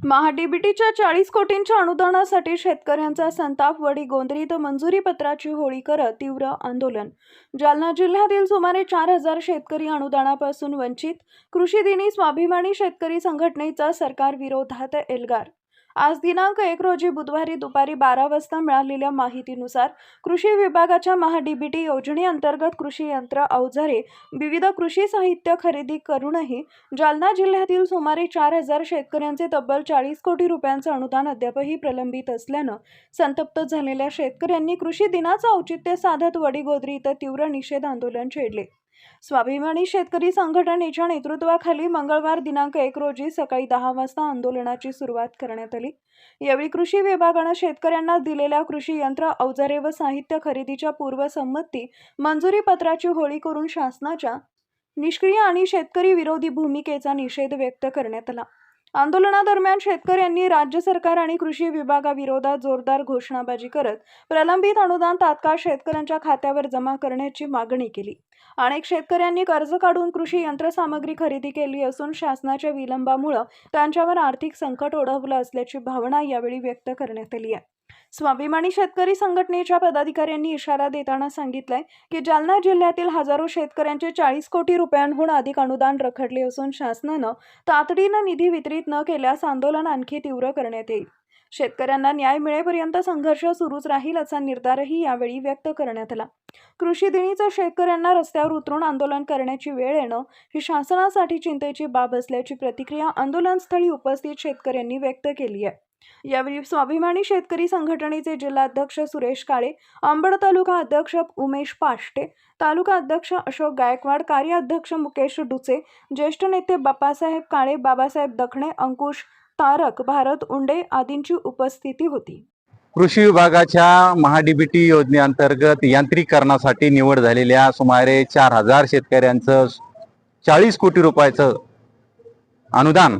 महाडीबीटीच्या 40 कोटींच्या अनुदानासाठी शेतकऱ्यांचा संताप वडीगोंद्रीत मंजुरी पत्राची होळी करत तीव्र आंदोलन। जालना जिल्ह्यातील सुमारे 4000 शेतकरी अनुदानापासून वंचित। कृषी दिनी स्वाभिमानी शेतकरी संघटनेचा सरकार विरोधात एल्गार। आज दिनांक 1 रोजी बुधवारी दुपारी 12 वाजता मिळालेल्या माहितीनुसार कृषी विभागाच्या महाडीबीटी योजनेअंतर्गत कृषी यंत्र अवजारे विविध कृषी साहित्य खरेदी करूनही जालना जिल्ह्यातील सुमारे 4000 शेतकऱ्यांचे तब्बल 40 कोटी रुपयांचे अनुदान अद्यापही प्रलंबित असल्यानं संतप्त झालेल्या शेतकऱ्यांनी कृषी दिनाचं औचित्य साधत वडीगोद्री इथं तीव्र निषेध आंदोलन छेडले। स्वाभिमानी शेतकरी संघटनेच्या नेतृत्वाखाली मंगळवार दिनांक 1 रोजी सकाळी 10 वाजता आंदोलनाची सुरुवात करण्यात आली। यावेळी कृषी विभागाने शेतकऱ्यांना दिलेल्या कृषी यंत्र अवजारे व साहित्य खरेदीच्या पूर्वसंमती मंजुरी पत्राची होळी करून शासनाच्या निष्क्रिय आणि शेतकरी विरोधी भूमिकेचा निषेध व्यक्त करण्यात आला। आंदोलनादरम्यान शेतकऱ्यांनी राज्य सरकार आणि कृषी विभागाविरोधात जोरदार घोषणाबाजी करत प्रलंबित अनुदान तात्काळ शेतकऱ्यांच्या खात्यावर जमा करण्याची मागणी केली। अनेक शेतकऱ्यांनी कर्ज काढून कृषी यंत्रसामग्री खरेदी केली असून शासनाच्या विलंबामुळे त्यांच्यावर आर्थिक संकट ओढवलं असल्याची भावना यावेळी व्यक्त करण्यात आली आहे। स्वाभिमानी शेतकरी संघटनेच्या पदाधिकाऱ्यांनी इशारा देताना सांगितलंय की जालना जिल्ह्यातील हजारो शेतकऱ्यांचे 40 कोटी रुपयांहून अधिक अनुदान रखडले असून शासनानं तातडीनं निधी वितरित न केल्यास आंदोलन आणखी तीव्र करण्यात येईल। शेतकऱ्यांना न्याय मिळेपर्यंत संघर्ष सुरूच राहील असा निर्धारही यावेळी व्यक्त करण्यात आला। कृषी दिनीचं शेतकऱ्यांना रस्त्यावर उतरून आंदोलन करण्याची वेळ येणं ही शासनासाठी चिंतेची बाब असल्याची प्रतिक्रिया आंदोलनस्थळी उपस्थित शेतकऱ्यांनी व्यक्त केली आहे। यावेळी स्वाभिमानी शेतकरी संघटनेचे जिल्हाध्यक्ष सुरेश काळे, अंबड तालुका अध्यक्ष उमेश पाष्टे, तालुका अध्यक्ष अशोक गायकवाड, कार्याध्यक्ष मुकेश डुचे, ज्येष्ठ नेते बाप्पासाहेब काळे, बाबासाहेब दखणे, अंकुश तारक, भारत उंडे आदींची उपस्थिती होती। कृषी विभागाच्या महाडीबीटी योजनेअंतर्गत यांत्रिकीकरणासाठी निवड झालेल्या सुमारे 4000 शेतकऱ्यांचं 40 कोटी रुपयाचं अनुदान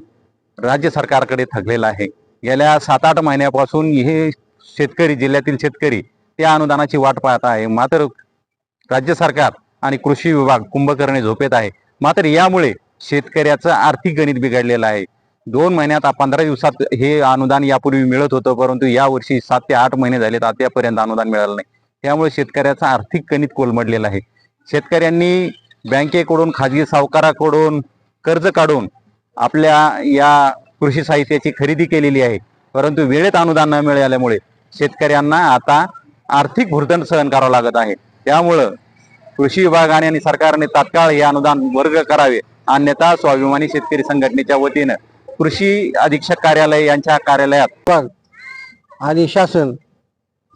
राज्य सरकारकडे थकलेलं आहे। गेल्या 7-8 महिन्यापासून हे शेतकरी, जिल्ह्यातील शेतकरी त्या अनुदानाची वाट पाहत आहे। मात्र राज्य सरकार आणि कृषी विभाग कुंभकर्णी झोपेत आहे। मात्र यामुळे शेतकऱ्याचं आर्थिक गणित बिघडलेलं आहे। 2 महिन्यात 15 दिवसात हे अनुदान यापूर्वी मिळत होतं, परंतु या वर्षी 7 ते 8 महिने झालेत आतापर्यंत अनुदान मिळालं नाही। त्यामुळे शेतकऱ्याचं आर्थिक गणित कोलमडलेलं आहे। शेतकऱ्यांनी बँकेकडून, खाजगी सावकाराकडून कर्ज काढून आपल्या या कृषी साहित्याची खरेदी केलेली आहे, परंतु वेळेत अनुदान न मिळाल्यामुळे शेतकऱ्यांना आता आर्थिक भुर्दंड सहन करावं लागत आहे। त्यामुळे कृषी विभागाने आणि सरकारने तात्काळ हे अनुदान वर्ग करावे, अन्यथा स्वाभिमानी शेतकरी संघटनेच्या वतीनं कृषी अधीक्षक कार्यालय यांच्या कार्यालयात आणि शासन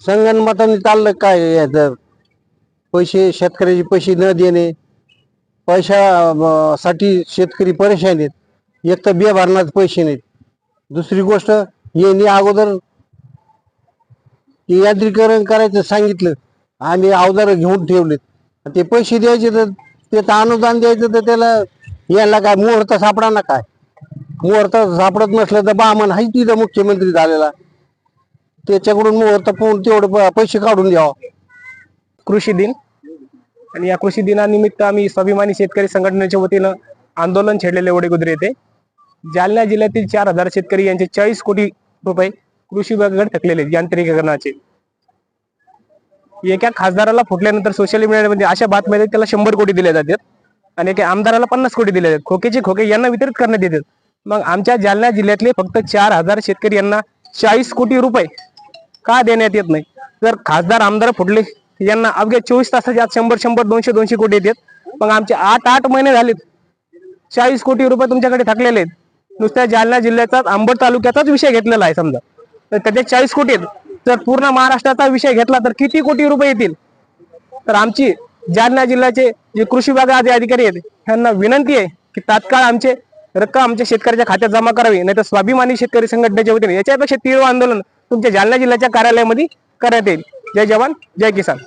संगनमताने चाललं काय याचं पैसे शेतकऱ्याचे पैसे न देणे, पैशासाठी शेतकरी परेशान आहेत। एक तर बिया भरण्याचे पैसे नाहीत, दुसरी गोष्ट यांनी अगोदर यांत्रिकीकरण करायचं सांगितलं आणि अवजार घेऊन ठेवलेत, ते पैसे द्यायचे तर त्याचं अनुदान द्यायचं तर त्याला यायला काय मुहूर्त सापडा ना, काय मुहूर्त सापडत नसलं तर बामण हाय तिथं मुख्यमंत्री झालेला, त्याच्याकडून मुहूर्त पाहून तेवढं पैसे काढून द्यावं। कृषी दिन आणि या कृषी दिनानिमित्त आम्ही स्वाभिमानी शेतकरी संघटनेच्या वतीनं आंदोलन छेडलेले वडीगोद्री येथे जालना जिल्ह्यातील 4000 शेतकरी यांचे 40 कोटी रुपये कृषी विभागाकडे थकलेले यांत्रिकीकरणाचे। एका खासदाराला फुटल्यानंतर सोशल मीडियामध्ये अशा बातम्या त्याला 100 कोटी दिले जातात आणि एका आमदाराला 50 कोटी दिले जातात। खोकेचे खोके यांना वितरित करण्यात येतात। मग आमच्या जालना जिल्ह्यातले फक्त 4000 शेतकरी यांना 40 कोटी रुपये का देण्यात येत नाही? जर खासदार आमदार फुटले यांना अवघ्या 24 तासाच्या आत 100, 200 कोटी येतात। मग आमचे 8 महिने झालेत 40 कोटी रुपये तुमच्याकडे थकलेले आहेत। नुसत्या जालना जिल्ह्याचा, अंबड तालुक्याचाच विषय घेतलेला आहे समजा, तर त्याचे 40 कोटी आहेत। जर पूर्ण महाराष्ट्राचा विषय घेतला तर किती कोटी रुपये येतील? तर आमची जालना जिल्ह्याचे जे कृषी विभागाचे अधिकारी आहेत त्यांना विनंती आहे की तात्काळ आमचे रक्कम आमच्या शेतकऱ्याच्या खात्यात जमा करावी, नाही तर स्वाभिमानी शेतकरी संघटनेच्या वतीने याच्यापेक्षा तीव्र आंदोलन तुमच्या जालना जिल्ह्याच्या कार्यालयामध्ये करण्यात येईल। जय जवान, जय किसान।